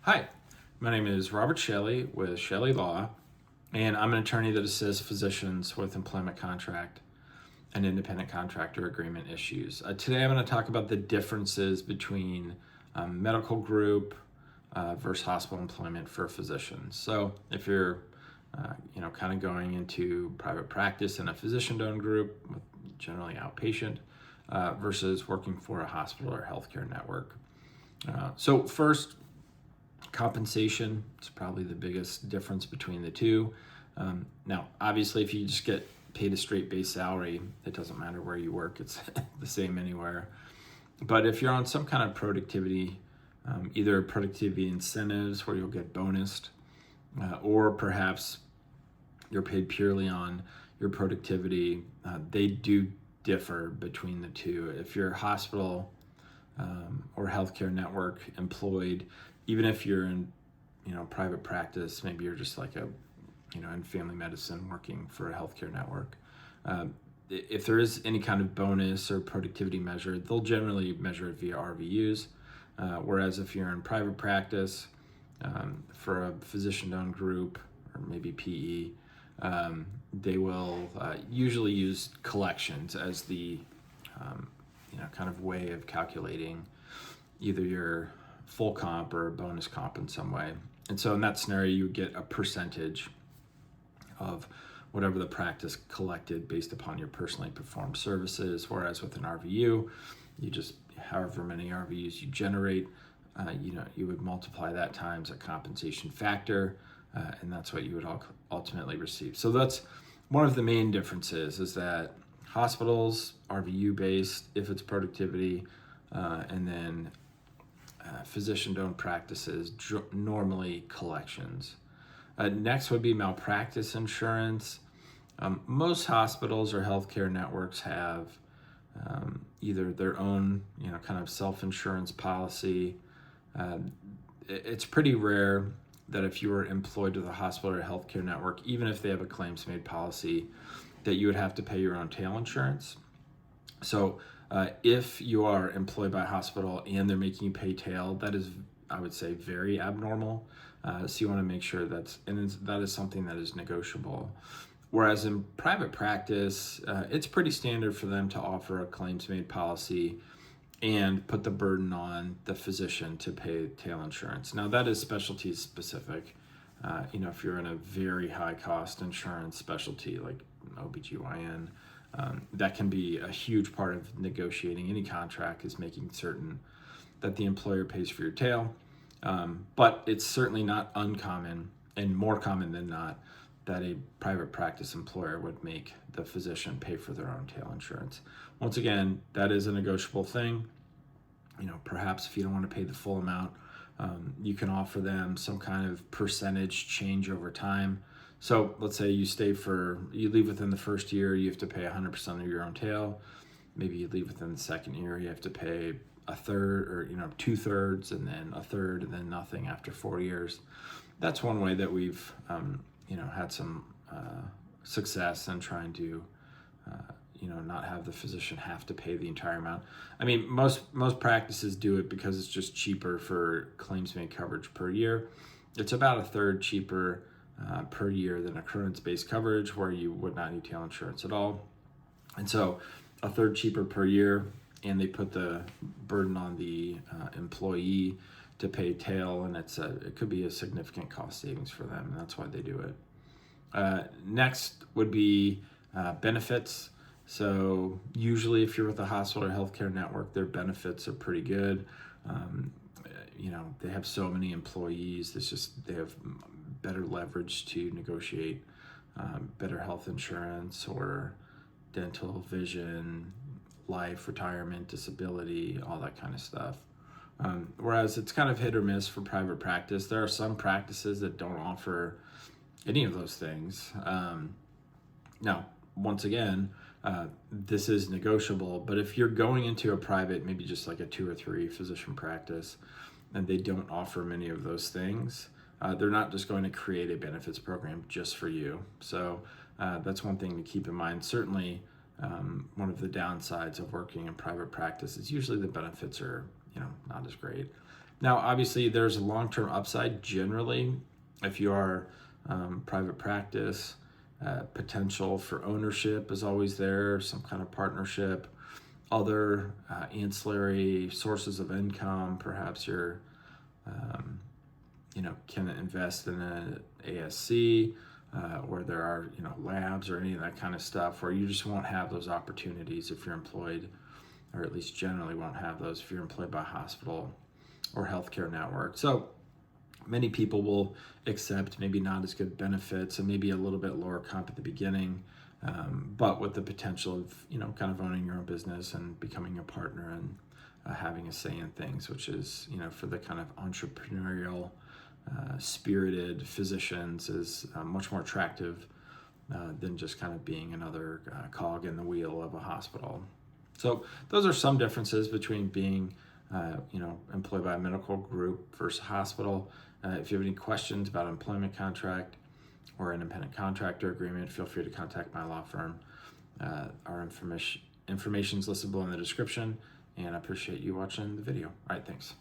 Hi, my name is Robert Chelle with Chelle Law, and I'm an attorney that assists physicians with employment contract and independent contractor agreement issues. Today I'm going to talk about the differences between medical group versus hospital employment for physicians. So if you're kind of going into private practice in a physician-owned group, with generally outpatient, versus working for a hospital or healthcare network. So first, compensation is probably the biggest difference between the two. Now, obviously, if you just get paid a straight base salary, it doesn't matter where you work, it's the same anywhere. But if you're on some kind of productivity, either productivity incentives where you'll get bonused, or perhaps you're paid purely on your productivity, they do differ between the two. If you're a hospital or healthcare network employed, even if you're in private practice, maybe you're just like in family medicine working for a healthcare network, if there is any kind of bonus or productivity measure, they'll generally measure it via RVUs. Whereas if you're in private practice for a physician-owned group or maybe PE, they will usually use collections as the kind of way of calculating either your full comp or bonus comp in some way. And so in that scenario, you would get a percentage of whatever the practice collected based upon your personally performed services. Whereas with an RVU, you just, however many RVUs you generate, you would multiply that times a compensation factor, and that's what you would ultimately receive. So that's one of the main differences, is that hospitals, RVU based if it's productivity, and then physician-owned practices, normally collections. Next would be malpractice insurance. Most hospitals or healthcare networks have either their own, kind of self-insurance policy. It's pretty rare that if you were employed with a hospital or healthcare network, even if they have a claims-made policy, that you would have to pay your own tail insurance. So if you are employed by a hospital and they're making you pay tail, that is, I would say, very abnormal. So you want to make sure that is something that is negotiable. Whereas in private practice, it's pretty standard for them to offer a claims-made policy and put the burden on the physician to pay tail insurance. Now that is specialty specific. If you're in a very high cost insurance specialty like OBGYN, that can be a huge part of negotiating any contract, is making certain that the employer pays for your tail. But it's certainly not uncommon, and more common than not, that a private practice employer would make the physician pay for their own tail insurance. Once again, that is a negotiable thing. Perhaps if you don't want to pay the full amount, you can offer them some kind of percentage change over time. So let's say you leave within the first year, you have to pay 100% of your own tail. Maybe you leave within the second year, you have to pay a third, or 2/3, and then a third, and then nothing after 4 years. That's one way that we've had some success in trying to not have the physician have to pay the entire amount. I mean, most practices do it because it's just cheaper for claims-made coverage per year. It's about a third cheaper per year than occurrence-based coverage, where you would not need tail insurance at all. And so a third cheaper per year, and they put the burden on the employee to pay tail, and it could be a significant cost savings for them, and that's why they do it. Next would be benefits. So usually if you're with a hospital or healthcare network, their benefits are pretty good. They have so many employees, they have better leverage to negotiate better health insurance or dental, vision, life, retirement, disability, all that kind of stuff. Whereas it's kind of hit or miss for private practice. There are some practices that don't offer any of those things. Now, once again, this is negotiable, but if you're going into a private, maybe just like a 2 or 3 physician practice, and they don't offer many of those things, they're not just going to create a benefits program just for you. So that's one thing to keep in mind. Certainly, one of the downsides of working in private practice is usually the benefits are, not as great. Now, obviously, there's a long-term upside generally if you are private practice. Potential for ownership is always there, some kind of partnership, other ancillary sources of income. Perhaps you're, can invest in an ASC where there are, labs or any of that kind of stuff, where you just won't have those opportunities if you're employed, or at least generally won't have those if you're employed by a hospital or healthcare network. So many people will accept maybe not as good benefits and maybe a little bit lower comp at the beginning, but with the potential of, kind of owning your own business and becoming a partner and having a say in things, which is, for the kind of entrepreneurial, spirited physicians is much more attractive than just kind of being another cog in the wheel of a hospital. So those are some differences between being employed by a medical group versus a hospital. If you have any questions about an employment contract or an independent contractor agreement, feel free to contact my law firm. Our information is listed below in the description, and I appreciate you watching the video. All right, thanks.